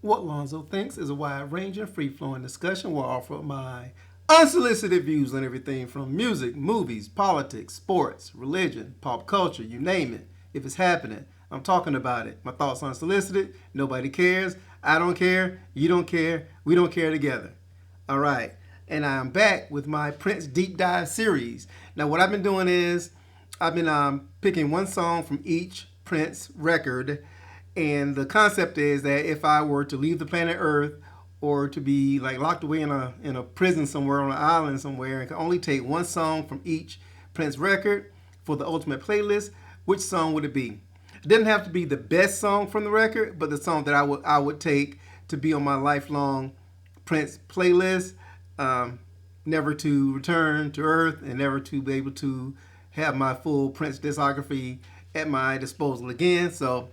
What Lonzo thinks is a wide-ranging, free-flowing discussion where I offer my unsolicited views on everything from music, movies, politics, sports, religion, pop culture, you name it. If it's happening, I'm talking about it. My thoughts unsolicited, nobody cares, I don't care, you don't care, we don't care together. All right, and I'm back with my Prince Deep Dive series. Now what I've been doing is I've been picking one song from each Prince record, and the concept is that if I were to leave the planet Earth or to be like locked away in a prison somewhere on an island somewhere and could only take one song from each Prince record for the ultimate playlist, which song would it be? It didn't have to be the best song from the record, but the song that I would take to be on my lifelong Prince playlist, never to return to Earth and never to be able to have my full Prince discography at my disposal again. So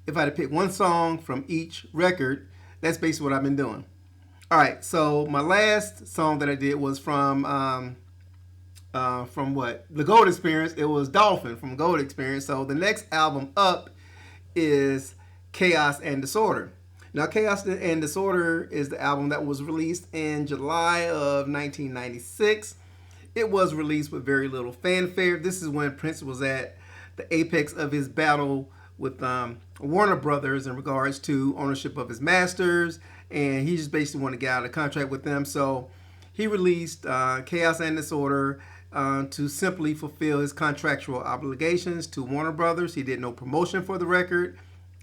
if I had to pick one song from each record, that's basically what I've been doing. All right, so my last song that I did was from what? The Gold Experience. It was Dolphin from Gold Experience. So the next album up is Chaos and Disorder. Now, Chaos and Disorder is the album that was released in July of 1996. It was released with very little fanfare. This is when Prince was at the apex of his battle with Warner Brothers in regards to ownership of his masters, and he just basically wanted to get out of contract with them. So he released Chaos and Disorder to simply fulfill his contractual obligations to Warner Brothers. He did no promotion for the record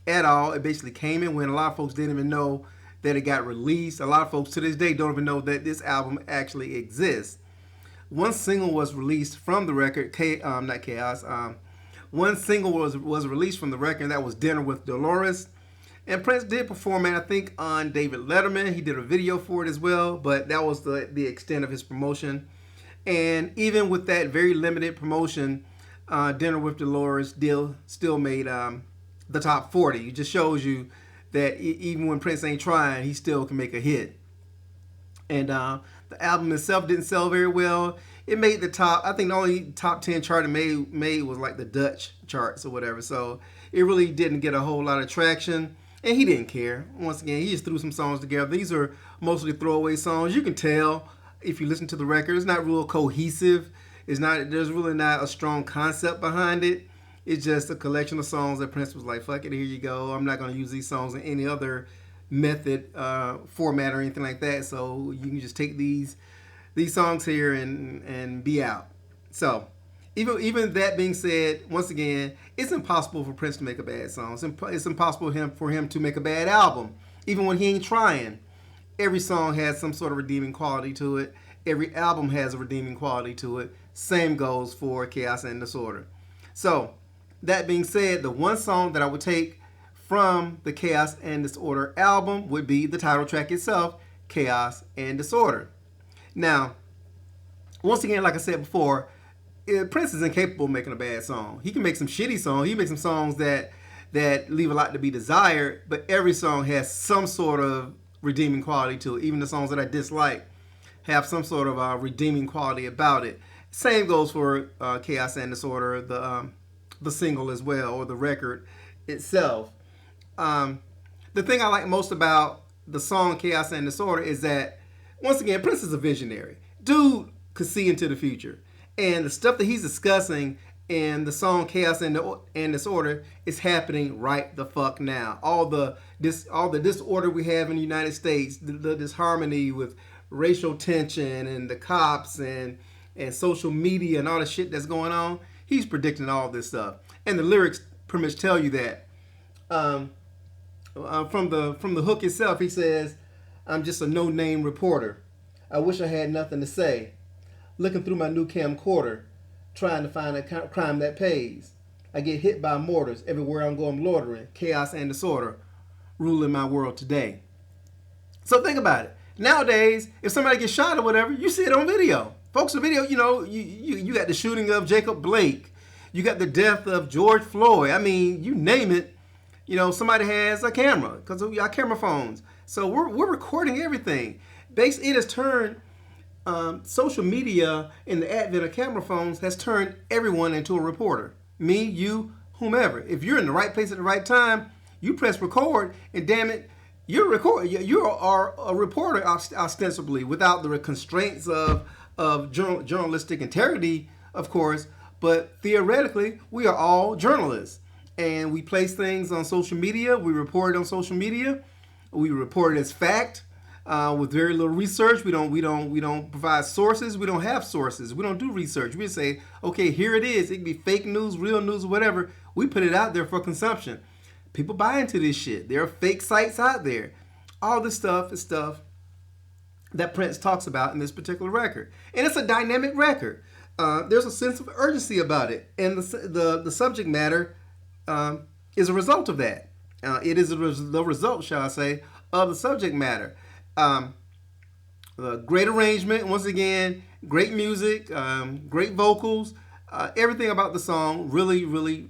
at all. It basically came in when a lot of folks didn't even know that it got released. A lot of folks to this day don't even know that this album actually exists. One single was released from the record, not Chaos. One single was released from the record, and that was Dinner with Dolores. And Prince did perform it, I think, on David Letterman. He did a video for it as well, but that was the extent of his promotion. And even with that very limited promotion, Dinner with Dolores still made the top 40. It just shows you that even when Prince ain't trying, he still can make a hit. And the album itself didn't sell very well. It made the top, I think the only top 10 chart it made was like the Dutch charts or whatever. So it really didn't get a whole lot of traction. And he didn't care. Once again, he just threw some songs together. These are mostly throwaway songs. You can tell if you listen to the record, it's not real cohesive. There's really not a strong concept behind it. It's just a collection of songs that Prince was like, fuck it, here you go. I'm not going to use these songs in any other method, format or anything like that. So you can just take these songs here and be out. So even that being said, once again, it's impossible for Prince to make a bad song. It's impossible for him to make a bad album, even when he ain't trying. Every song has some sort of redeeming quality to it. Every album has a redeeming quality to it. Same goes for Chaos and Disorder. So that being said, the one song that I would take from the Chaos and Disorder album would be the title track itself, Chaos and Disorder. Now, once again, like I said before, Prince is incapable of making a bad song. He can make some shitty songs. He makes some songs that leave a lot to be desired, but every song has some sort of redeeming quality to it. Even the songs that I dislike have some sort of redeeming quality about it. Same goes for Chaos and Disorder, the single as well, or the record itself. The thing I like most about the song Chaos and Disorder is that, once again, Prince is a visionary. Dude could see into the future. And the stuff that he's discussing in the song Chaos and Disorder is happening right the fuck now. All the disorder we have in the United States, the disharmony with racial tension and the cops and social media and all the shit that's going on, he's predicting all this stuff. And the lyrics pretty much tell you that. From the hook itself, he says, "I'm just a no-name reporter. I wish I had nothing to say. Looking through my new camcorder, trying to find a crime that pays. I get hit by mortars everywhere I'm going loitering. Chaos and disorder ruling my world today." So think about it. Nowadays, if somebody gets shot or whatever, you see it on video. Folks, the video, you got the shooting of Jacob Blake. You got the death of George Floyd. I mean, you name it. Somebody has a camera because we got camera phones. So we're recording everything. It has turned social media and the advent of camera phones has turned everyone into a reporter. Me, you, whomever. If you're in the right place at the right time, you press record, and damn it, You are a reporter ostensibly, without the constraints of journalistic integrity, of course. But theoretically, we are all journalists, and we place things on social media. We report it on social media. We report it as fact. With very little research. We don't provide sources. We don't have sources. We don't do research. We say, okay, here it is. It can be fake news, real news, whatever. We put it out there for consumption. People buy into this shit. There are fake sites out there. All this stuff is stuff that Prince talks about in this particular record, and it's a dynamic record. There's a sense of urgency about it, and the subject matter is a result of that. It is the result, shall I say, of the subject matter. Great arrangement, once again, great music, great vocals, everything about the song really, really,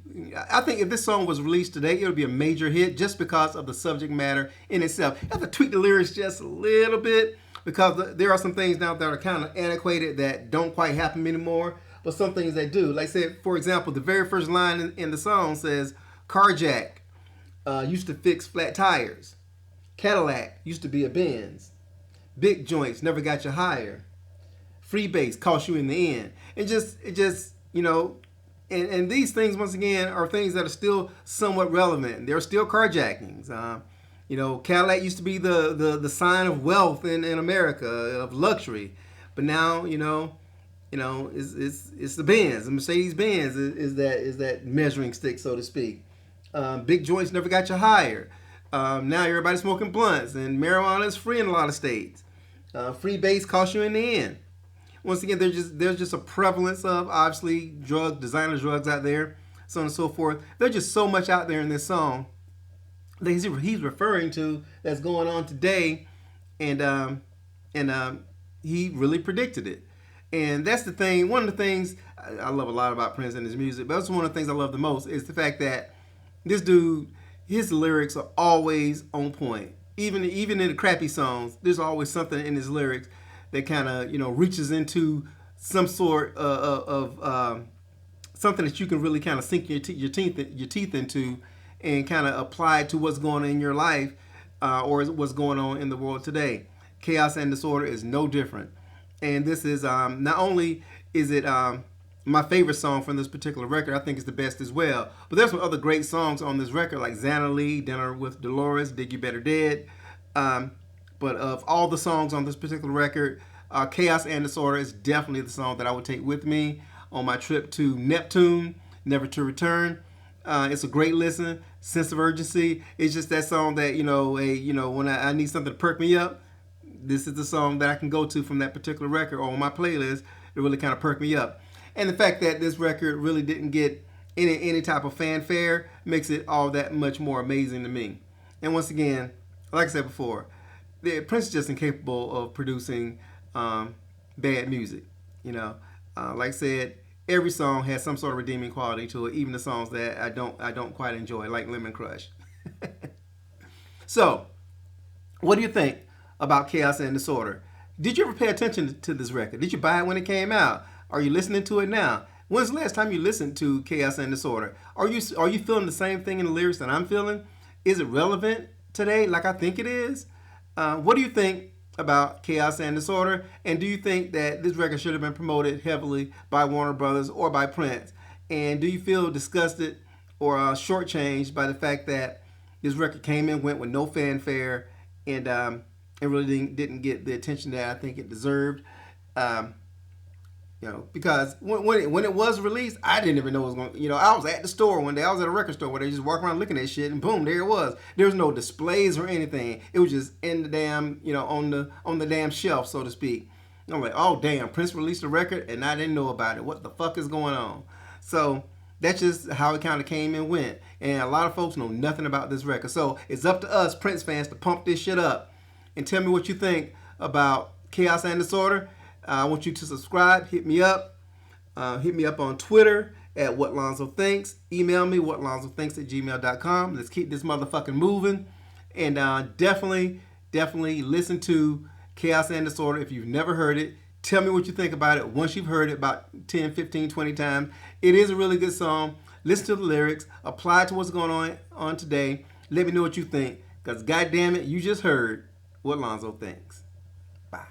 I think if this song was released today, it would be a major hit just because of the subject matter in itself. You have to tweak the lyrics just a little bit because there are some things now that are kind of antiquated that don't quite happen anymore, but some things they do. Like, say, for example, the very first line in the song says, Carjack used to fix flat tires. Cadillac used to be a Benz. Big joints never got you higher. Freebase cost you in the end. It just and these things once again are things that are still somewhat relevant. There are still carjackings. Cadillac used to be the sign of wealth in America, of luxury, but now it's the Benz. The Mercedes Benz is that measuring stick, so to speak. Big joints never got you higher. Now everybody's smoking blunts, and marijuana is free in a lot of states. Free base costs you in the end. Once again, there's just a prevalence of, obviously, designer drugs out there, so on and so forth. There's just so much out there in this song that he's referring to that's going on today, and he really predicted it. And that's the thing. One of the things I love a lot about Prince and his music, but that's one of the things I love the most is the fact that this dude, his lyrics are always on point. Even in the crappy songs, there's always something in his lyrics that kind of reaches into some sort of something that you can really kind of sink your teeth into and kind of apply to what's going on in your life or what's going on in the world today. Chaos and Disorder is no different, and this is not only is it my favorite song from this particular record, I think it's the best as well. But there's some other great songs on this record, like Xana Lee, Dinner with Dolores, Dig You Better Dead. But of all the songs on this particular record, Chaos and Disorder is definitely the song that I would take with me on my trip to Neptune, never to return. It's a great listen, sense of urgency. It's just that song that, when I need something to perk me up, this is the song that I can go to from that particular record or on my playlist to really kind of perk me up. And the fact that this record really didn't get any type of fanfare makes it all that much more amazing to me. And once again, like I said before, Prince is just incapable of producing bad music. Like I said, every song has some sort of redeeming quality to it, even the songs that I don't quite enjoy, like Lemon Crush. So, what do you think about Chaos and Disorder? Did you ever pay attention to this record? Did you buy it when it came out? Are you listening to it now? When's the last time you listened to Chaos and Disorder? Are you feeling the same thing in the lyrics that I'm feeling? Is it relevant today like I think it is? What do you think about Chaos and Disorder? And do you think that this record should have been promoted heavily by Warner Brothers or by Prince? And do you feel disgusted or shortchanged by the fact that this record came and went with no fanfare and really didn't get the attention that I think it deserved? Because when it was released, I didn't even know it was going to, I was at the store one day. I was at a record store where they just walk around looking at shit and boom, there it was. There was no displays or anything. It was just in the damn, on the damn shelf, so to speak. I'm like, oh, damn, Prince released a record and I didn't know about it. What the fuck is going on? So that's just how it kind of came and went. And a lot of folks know nothing about this record. So it's up to us, Prince fans, to pump this shit up and tell me what you think about Chaos and Disorder. I want you to subscribe. Hit me up. Hit me up on Twitter at What Lonzo Thinks. Email me, whatlonzothinks@gmail.com. Let's keep this motherfucking moving. And definitely listen to Chaos and Disorder if you've never heard it. Tell me what you think about it once you've heard it about 10, 15, 20 times. It is a really good song. Listen to the lyrics. Apply it to what's going on today. Let me know what you think. Because goddamn it, you just heard what Lonzo thinks. Bye.